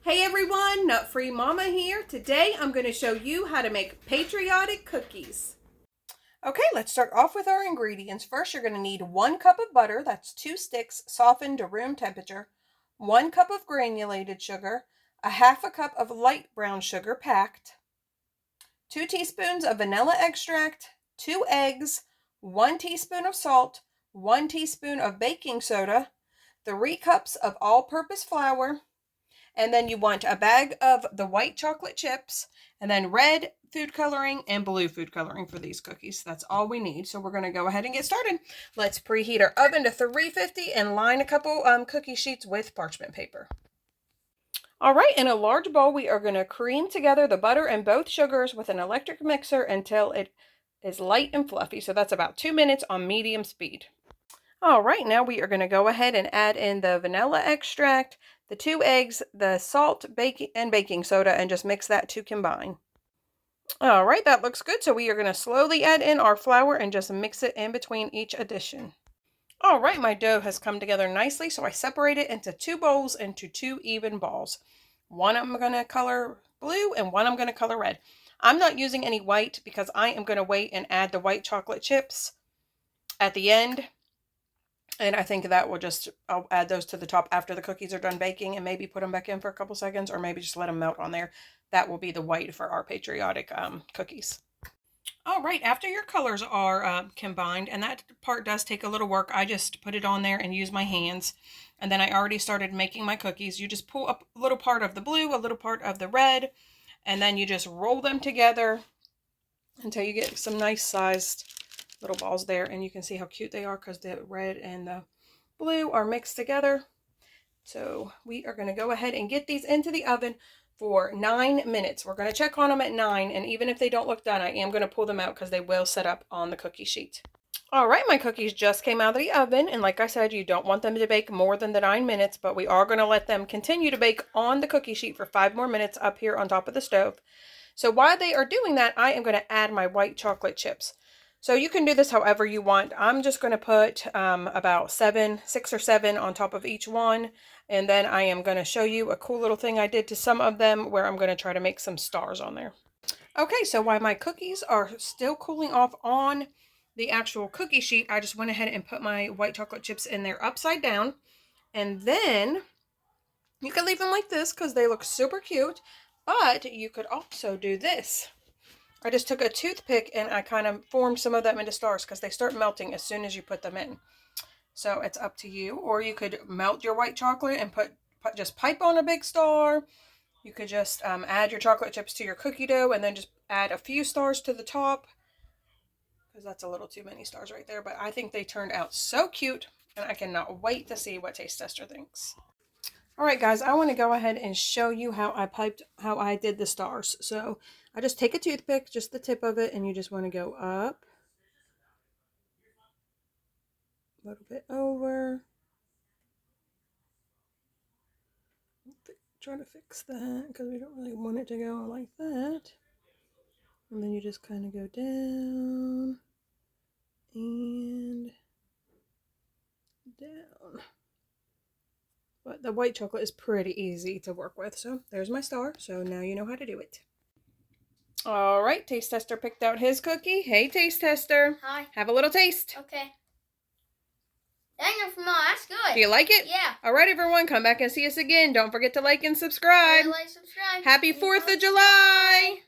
Hey everyone, Nut Free Mama here. Today I'm going to show you how to make patriotic cookies. Okay, let's start off with our ingredients. First, you're going to need 1 cup of butter, that's 2 sticks softened to room temperature, 1 cup of granulated sugar, a half a cup of light brown sugar packed, 2 teaspoons of vanilla extract, 2 eggs, 1 teaspoon of salt, 1 teaspoon of baking soda, 3 cups of all-purpose flour, and then you want a bag of the white chocolate chips, and then red food coloring and blue food coloring for these cookies. That's all we need. So we're going to go ahead and get started. Let's preheat our oven to 350 and line a couple cookie sheets with parchment paper. All right, in a large bowl, we are going to cream together the butter and both sugars with an electric mixer until it is light and fluffy. So that's about 2 minutes on medium speed. All right, now we are going to go ahead and add in the vanilla extract, the 2 eggs, the salt, baking soda, and just mix that to combine. All right, that looks good. So we are going to slowly add in our flour and just mix it in between each addition. All right, my dough has come together nicely, so I separate it into 2 bowls into 2 even balls. One I'm going to color blue and one I'm going to color red. I'm not using any white because I am going to wait and add the white chocolate chips at the end. And I think that will I'll add those to the top after the cookies are done baking and maybe put them back in for a couple seconds or maybe just let them melt on there. That will be the white for our patriotic cookies. All right, after your colors are combined, and that part does take a little work, I just put it on there and use my hands. And then I already started making my cookies. You just pull up a little part of the blue, a little part of the red, and then you just roll them together until you get some nice sized little balls there, and you can see how cute they are because the red and the blue are mixed together. So we are going to go ahead and get these into the oven for 9 minutes. We're going to check on them at 9, and even if they don't look done, I am going to pull them out because they will set up on the cookie sheet. All right, my cookies just came out of the oven, and like I said, you don't want them to bake more than the 9 minutes, but we are going to let them continue to bake on the cookie sheet for 5 more minutes up here on top of the stove. So while they are doing that, I am going to add my white chocolate chips. So you can do this however you want. I'm just going to put about 6 or 7 on top of each one. And then I am going to show you a cool little thing I did to some of them where I'm going to try to make some stars on there. Okay, so while my cookies are still cooling off on the actual cookie sheet, I just went ahead and put my white chocolate chips in there upside down. And then you can leave them like this because they look super cute. But you could also do this. I just took a toothpick and I kind of formed some of them into stars because they start melting as soon as you put them in. So it's up to you. Or you could melt your white chocolate and just pipe on a big star. You could just add your chocolate chips to your cookie dough and then just add a few stars to the top. Because that's a little too many stars right there. But I think they turned out so cute. And I cannot wait to see what Taste Tester thinks. Alright guys, I want to go ahead and show you how I did the stars. So I just take a toothpick, just the tip of it, and you just want to go up, a little bit over. Try to fix that because we don't really want it to go like that. And then you just kind of go down and down. But the white chocolate is pretty easy to work with. So there's my star. So now you know how to do it. All right, Taste Tester picked out his cookie. Hey, Taste Tester. Hi. Have a little taste. Okay. Dang, that's good. Do you like it? Yeah. All right, everyone, come back and see us again. Don't forget to like and subscribe. Like, subscribe. Happy 4th of July.